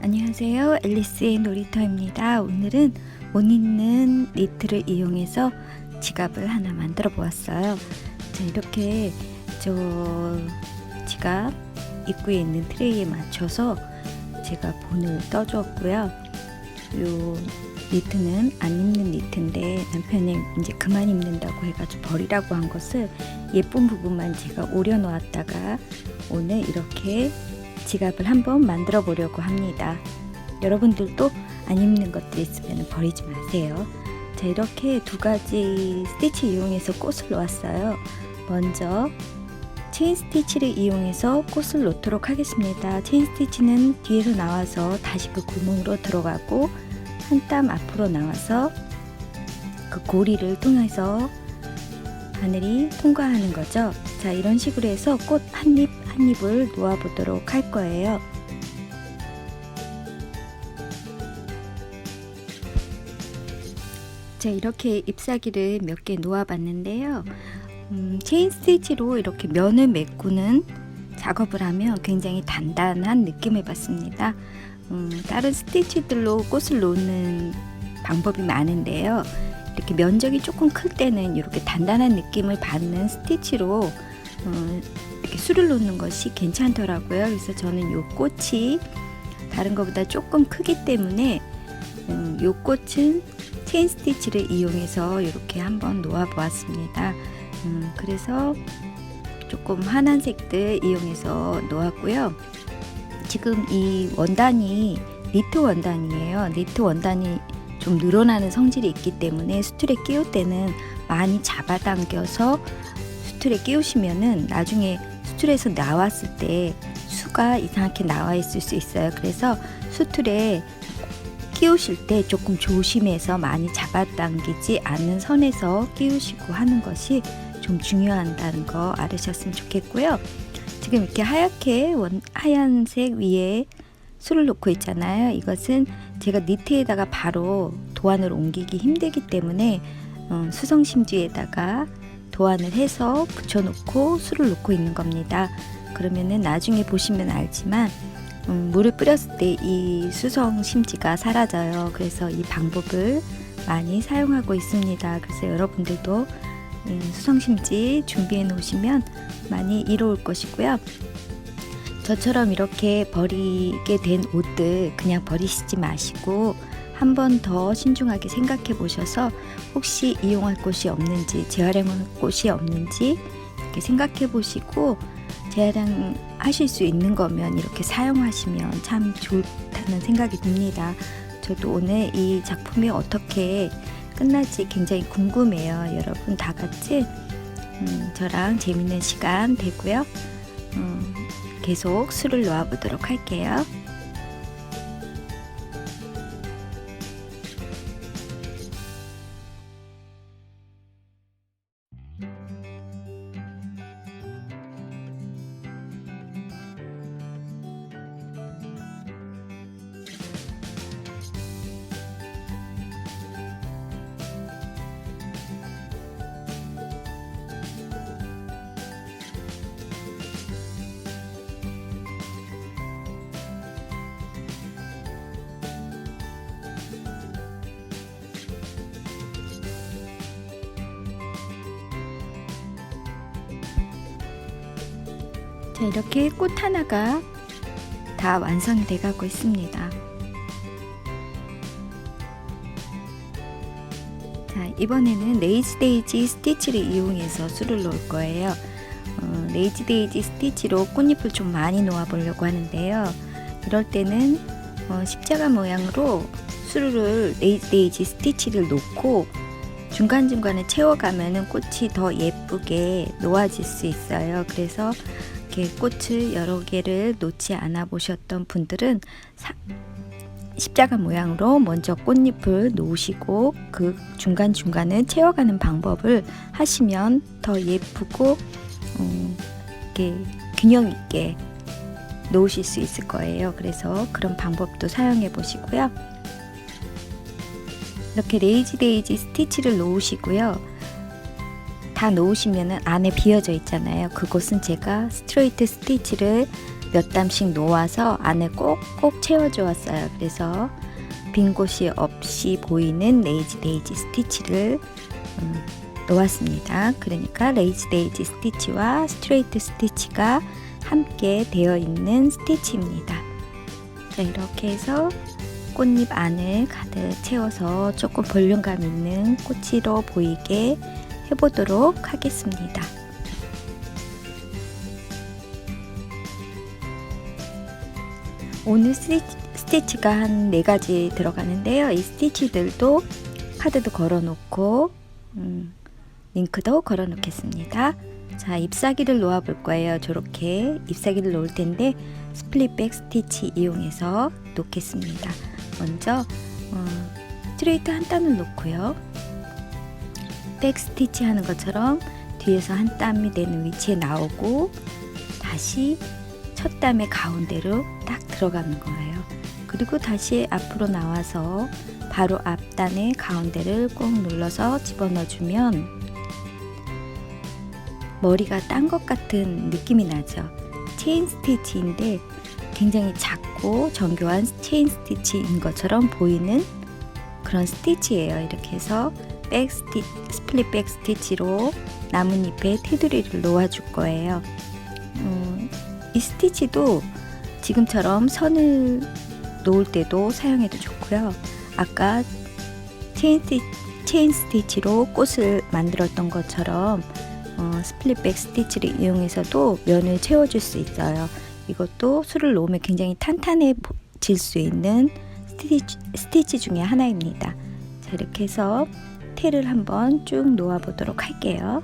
안녕하세요, 앨리스의 놀이터입니다. 오늘은 옷 입는 니트를 이용해서 지갑을 하나 만들어 보았어요. 자, 이렇게 저 지갑 입구에 있는 트레이에 맞춰서 제가 본을 떠주었고요. 요 니트는 안 입는 니트인데 남편이 이제 그만 입는다고 해가지고 버리라고 한 것을 예쁜 부분만 제가 오려 놓았다가 오늘 이렇게 지갑을 한번 만들어 보려고 합니다. 여러분들도 안 입는 것들 있으면 버리지 마세요. 자, 이렇게 두 가지 스티치 이용해서 꽃을 놓았어요. 먼저 체인 스티치를 이용해서 꽃을 놓도록 하겠습니다. 체인 스티치는 뒤에서 나와서 다시 그 구멍으로 들어가고 한 땀 앞으로 나와서 그 고리를 통해서 바늘이 통과하는 거죠. 자, 이런 식으로 해서 꽃 한 잎 한 잎을 놓아 보도록 할 거예요. 자, 이렇게 잎사귀를 몇 개 놓아 봤는데요. 체인 스티치로 이렇게 면을 메꾸는 작업을 하면 굉장히 단단한 느낌을 받습니다. 다른 스티치들로 꽃을 놓는 방법이 많은데요. 이렇게 면적이 조금 클 때는 이렇게 단단한 느낌을 받는 스티치로 이렇게 술을 놓는 것이 괜찮더라고요. 그래서 저는 이 꽃이 다른 것보다 조금 크기 때문에 이 꽃은 체인 스티치를 이용해서 이렇게 한번 놓아 보았습니다. 그래서 조금 환한 색들 이용해서 놓았고요. 지금 이 원단이 니트 원단이에요. 니트 원단이 좀 늘어나는 성질이 있기 때문에 수틀에 끼울 때는 많이 잡아당겨서 수틀에 끼우시면은 나중에 수틀에서 나왔을 때 수가 이상하게 나와 있을 수 있어요. 그래서 수틀에 끼우실 때 조금 조심해서 많이 잡아당기지 않는 선에서 끼우시고 하는 것이 좀 중요하다는 거 알으셨으면 좋겠고요. 지금 이렇게 하얀색 위에 술을 놓고 있잖아요. 이것은 제가 니트에다가 바로 도안을 옮기기 힘들기 때문에 수성심지에다가 도안을 해서 붙여놓고 술을 놓고 있는 겁니다. 그러면은 나중에 보시면 알지만 물을 뿌렸을 때 이 수성심지가 사라져요. 그래서 이 방법을 많이 사용하고 있습니다. 그래서 여러분들도 수성심지 준비해 놓으시면 많이 이로울 것이고요. 저처럼 이렇게 버리게 된 옷들 그냥 버리시지 마시고 한 번 더 신중하게 생각해 보셔서 혹시 이용할 곳이 없는지, 재활용할 곳이 없는지 이렇게 생각해 보시고 재활용하실 수 있는 거면 이렇게 사용하시면 참 좋다는 생각이 듭니다. 저도 오늘 이 작품이 어떻게 끝날지 굉장히 궁금해요. 여러분 다 같이 저랑 재밌는 시간 되고요. 계속 술을 놓아 보도록 할게요. 자, 이렇게 꽃 하나가 다 완성이 돼 가고 있습니다. 자, 이번에는 레이지 데이지 스티치를 이용해서 술을 놓을 거예요. 레이지 데이지 스티치로 꽃잎을 좀 많이 놓아 보려고 하는데요. 이럴 때는 십자가 모양으로 술을 레이지 데이지 스티치를 놓고 중간중간에 채워가면은 꽃이 더 예쁘게 놓아질 수 있어요. 그래서 이렇게 꽃을 여러 개를 놓지 않아 보셨던 분들은 십자가 모양으로 먼저 꽃잎을 놓으시고 그 중간중간을 채워가는 방법을 하시면 더 예쁘고 이렇게 균형 있게 놓으실 수 있을 거예요. 그래서 그런 방법도 사용해 보시고요. 이렇게 레이지 데이지 스티치를 놓으시고요. 다 놓으시면 안에 비어져 있잖아요. 그곳은 제가 스트레이트 스티치를 몇 담씩 놓아서 안에 꼭꼭 채워주었어요. 그래서 빈 곳이 없이 보이는 레이지 데이지 스티치를 놓았습니다. 그러니까 레이지 데이지 스티치와 스트레이트 스티치가 함께 되어 있는 스티치입니다. 자, 이렇게 해서 꽃잎 안을 가득 채워서 조금 볼륨감 있는 꽃으로 보이게 해보도록 하겠습니다. 오늘 스티치가 한 4가지 들어가는데요. 이 스티치들도 카드도 걸어 놓고 링크도 걸어 놓겠습니다. 자, 잎사귀를 놓아 볼 거예요. 저렇게 잎사귀를 놓을 텐데 스플릿백 스티치 이용해서 놓겠습니다. 먼저 스트레이트 한 땀을 놓고요. 백 스티치 하는 것처럼 뒤에서 한 땀이 되는 위치에 나오고 다시 첫 땀의 가운데로 딱 들어가는 거예요. 그리고 다시 앞으로 나와서 바로 앞단의 가운데를 꼭 눌러서 집어넣어 주면 머리가 딴 것 같은 느낌이 나죠. 체인 스티치인데 굉장히 작고 정교한 체인 스티치인 것처럼 보이는 그런 스티치예요. 이렇게 해서 스플릿 백 스티치로 나뭇잎에 테두리를 놓아줄 거예요. 이 스티치도 지금처럼 선을 놓을 때도 사용해도 좋고요. 아까 체인 스티치로 꽃을 만들었던 것처럼 스플릿 백 스티치를 이용해서도 면을 채워줄 수 있어요. 이것도 술을 놓으면 굉장히 탄탄해질 수 있는 스티치 중에 하나입니다. 자, 이렇게 해서 테를 한번 쭉 놓아 보도록 할게요.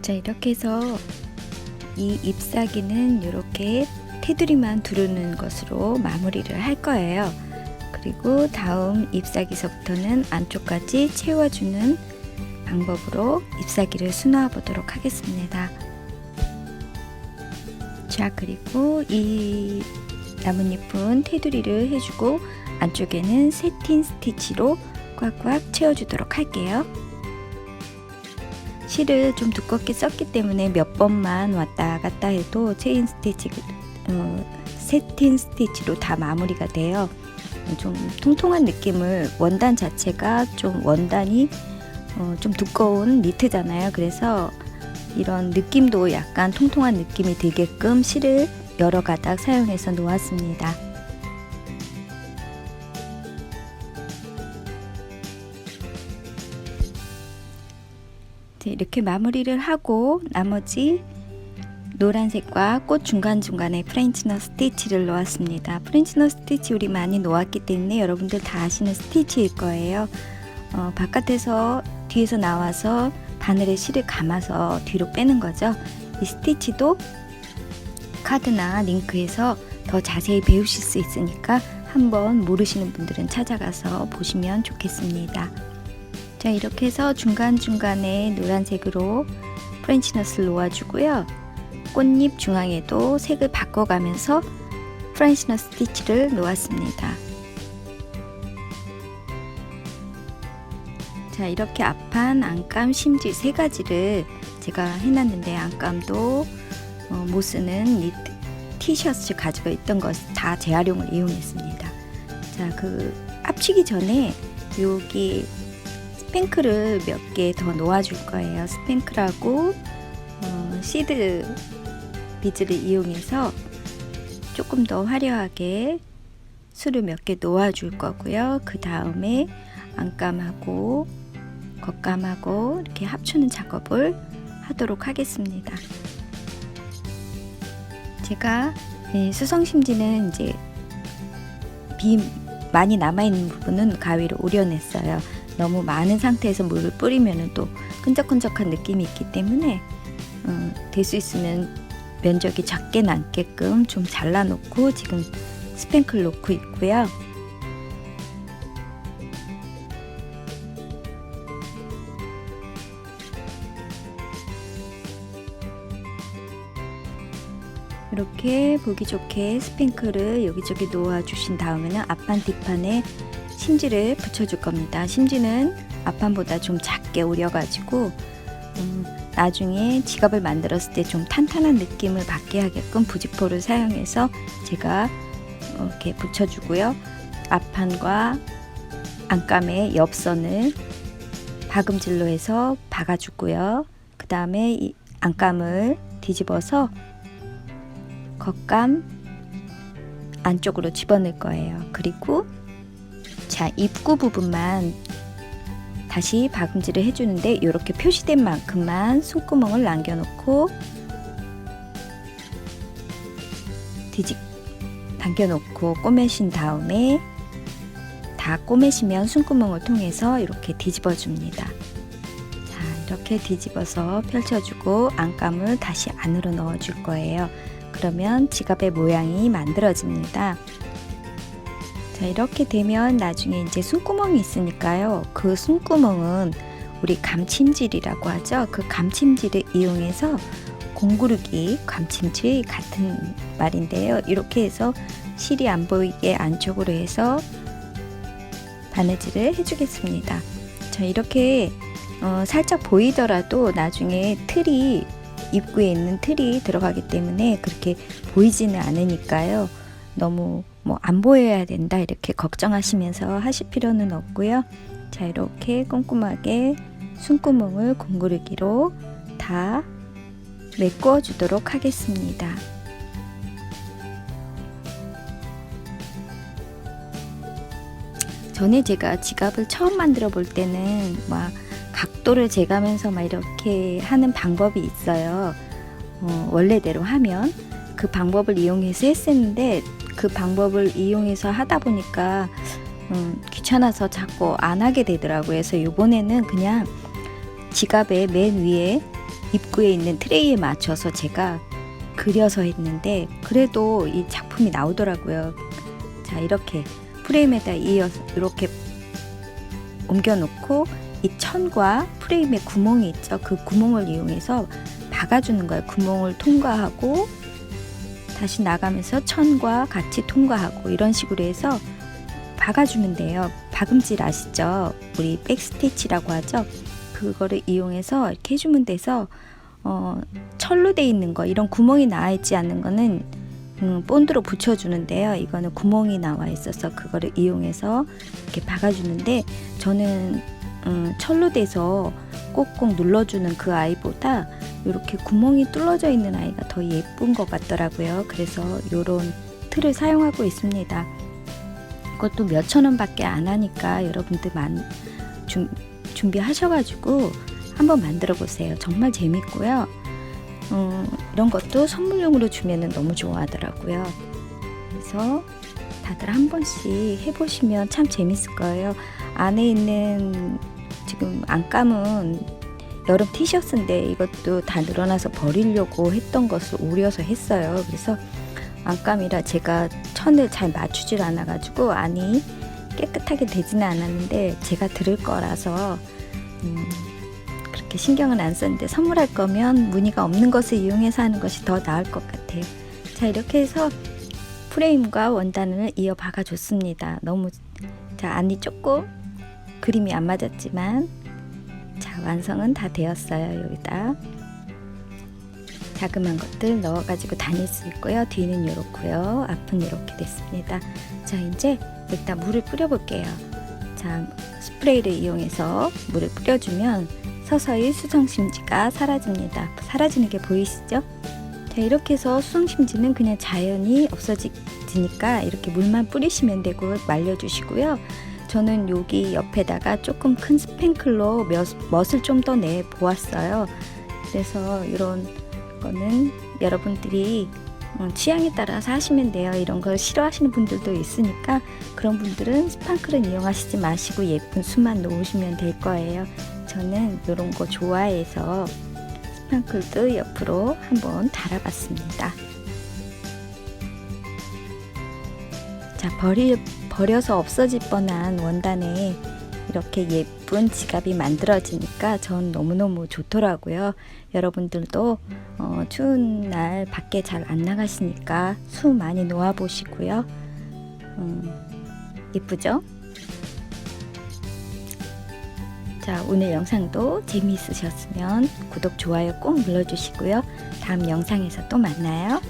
자, 이렇게 해서 이 잎사귀는 이렇게 테두리만 두르는 것으로 마무리를 할 거예요. 그리고 다음 잎사귀서부터는 안쪽까지 채워주는 방법으로 잎사귀를 수놓아 보도록 하겠습니다. 자, 그리고 이 나뭇잎은 테두리를 해주고 안쪽에는 세틴 스티치로 꽉꽉 채워주도록 할게요. 실을 좀 두껍게 썼기 때문에 몇 번만 왔다 갔다 해도 체인 스티치, 세틴 스티치로 다 마무리가 돼요. 좀 통통한 느낌을, 원단 자체가 좀 원단이 좀 두꺼운 니트잖아요. 그래서 이런 느낌도 약간 통통한 느낌이 들게끔 실을 여러 가닥 사용해서 놓았습니다. 이렇게 마무리를 하고 나머지 노란색과 꽃 중간중간에 프렌치너 스티치를 놓았습니다. 프렌치너 스티치 우리 많이 놓았기 때문에 여러분들 다 아시는 스티치일 거예요. 바깥에서 뒤에서 나와서 바늘에 실을 감아서 뒤로 빼는 거죠. 이 스티치도 카드나 링크에서 더 자세히 배우실 수 있으니까 한번 모르시는 분들은 찾아가서 보시면 좋겠습니다. 자, 이렇게 해서 중간중간에 노란색으로 프렌치너스를 놓아주고요. 꽃잎 중앙에도 색을 바꿔가면서 프렌치너 스티치를 놓았습니다. 자, 이렇게 앞판, 안감, 심지 3가지를 제가 해놨는데 안감도 못 쓰는 니트 티셔츠 가지고 있던 것 다 재활용을 이용했습니다. 자, 그 합치기 전에 여기 스팽크를 몇 개 더 놓아줄 거예요. 스팽크라고 시드 비즈를 이용해서 조금 더 화려하게 술을 몇 개 놓아줄 거고요. 그 다음에 안감하고 겉감하고 이렇게 합치는 작업을 하도록 하겠습니다. 제가 수성심지는 이제 비 많이 남아있는 부분은 가위로 오려냈어요. 너무 많은 상태에서 물을 뿌리면 또 끈적끈적한 느낌이 있기 때문에 될 수 있으면 면적이 작게 남게끔 좀 잘라놓고 지금 스팽크를 놓고 있고요. 이렇게 보기 좋게 스팽크를 여기저기 놓아주신 다음에는 앞판 뒷판에 심지를 붙여줄 겁니다. 심지는 앞판보다 좀 작게 오려가지고 나중에 지갑을 만들었을 때 좀 탄탄한 느낌을 받게 하게끔 부직포를 사용해서 제가 이렇게 붙여주고요. 앞판과 안감의 옆선을 박음질로 해서 박아주고요. 그 다음에 이 안감을 뒤집어서 겉감 안쪽으로 집어넣을 거예요. 그리고 자, 입구 부분만 다시 박음질을 해주는데 이렇게 표시된 만큼만 손구멍을 남겨놓고 당겨놓고 꼬매신 다음에 다 꼬매시면 손구멍을 통해서 이렇게 뒤집어 줍니다. 자, 이렇게 뒤집어서 펼쳐주고 안감을 다시 안으로 넣어줄 거예요. 그러면 지갑의 모양이 만들어집니다. 자, 이렇게 되면 나중에 이제 손구멍이 있으니까요. 그 손구멍은 우리 감침질이라고 하죠. 그 감침질을 이용해서 공구르기 감침질 같은 말인데요. 이렇게 해서 실이 안 보이게 안쪽으로 해서 바느질을 해주겠습니다. 자, 이렇게 살짝 보이더라도 나중에 틀이 입구에 있는 틀이 들어가기 때문에 그렇게 보이지는 않으니까요. 너무 안 보여야 된다 이렇게 걱정하시면서 하실 필요는 없고요. 자, 이렇게 꼼꼼하게 손구멍을 공구르기로 다 메꿔 주도록 하겠습니다. 전에 제가 지갑을 처음 만들어 볼 때는 막 각도를 재가면서 막 이렇게 하는 방법이 있어요. 원래대로 하면 그 방법을 이용해서 했었는데 그 방법을 이용해서 하다 보니까 귀찮아서 자꾸 안 하게 되더라고요. 그래서 이번에는 그냥 지갑의 맨 위에 입구에 있는 트레이에 맞춰서 제가 그려서 했는데 그래도 이 작품이 나오더라고요. 자, 이렇게 프레임에다 이어서 이렇게 옮겨 놓고 이 천과 프레임의 구멍이 있죠. 그 구멍을 이용해서 박아주는 거예요. 구멍을 통과하고 다시 나가면서 천과 같이 통과하고 이런 식으로 해서 박아주면 돼요. 박음질 아시죠? 우리 백스티치라고 하죠. 그거를 이용해서 이렇게 해주면 돼서 철로 돼 있는 거 이런 구멍이 나와 있지 않는 거는 본드로 붙여주는데요. 이거는 구멍이 나와 있어서 그거를 이용해서 이렇게 박아주는데 저는 철로 돼서 꼭꼭 눌러주는 그 아이보다 이렇게 구멍이 뚫어져 있는 아이가 더 예쁜 것 같더라고요. 그래서 이런 틀을 사용하고 있습니다. 그것도 몇천 원밖에 안 하니까 여러분들 준비하셔가지고 한번 만들어 보세요. 정말 재밌고요. 이런 것도 선물용으로 주면 너무 좋아하더라고요. 그래서 다들 한 번씩 해보시면 참 재밌을 거예요. 안에 있는 지금 안감은 여름 티셔츠인데 이것도 다 늘어나서 버리려고 했던 것을 오려서 했어요. 그래서 안감이라 제가 천을 잘 맞추질 않아 가지고 안이 깨끗하게 되지는 않았는데 제가 들을 거라서 그렇게 신경은 안 썼는데 선물할 거면 무늬가 없는 것을 이용해서 하는 것이 더 나을 것 같아요. 자, 이렇게 해서 프레임과 원단을 이어 박아 줬습니다. 너무 자, 안이 조금 그림이 안 맞았지만 자, 완성은 다 되었어요. 여기다 자그마한 것들 넣어가지고 다닐 수 있고요. 뒤는 이렇고요. 앞은 이렇게 됐습니다. 자, 이제 일단 물을 뿌려 볼게요. 자, 스프레이를 이용해서 물을 뿌려주면 서서히 수성심지가 사라집니다. 사라지는 게 보이시죠? 자, 이렇게 해서 수성심지는 그냥 자연히 없어지니까 이렇게 물만 뿌리시면 되고 말려주시고요. 저는 여기 옆에다가 조금 큰 스팽클로 멋을 좀 더 내 보았어요. 그래서 이런 거는 여러분들이 취향에 따라서 하시면 돼요. 이런 걸 싫어하시는 분들도 있으니까 그런 분들은 스판클은 이용하시지 마시고 예쁜 수만 놓으시면 될 거예요. 저는 이런 거 좋아해서 스판클도 옆으로 한번 달아봤습니다. 자, 버려서 없어질 뻔한 원단에 이렇게 예쁜 지갑이 만들어지니까 전 너무너무 좋더라고요. 여러분들도 추운 날 밖에 잘 안 나가시니까 수 많이 놓아 보시고요. 예쁘죠? 자, 오늘 영상도 재미있으셨으면 구독, 좋아요 꼭 눌러주시고요. 다음 영상에서 또 만나요.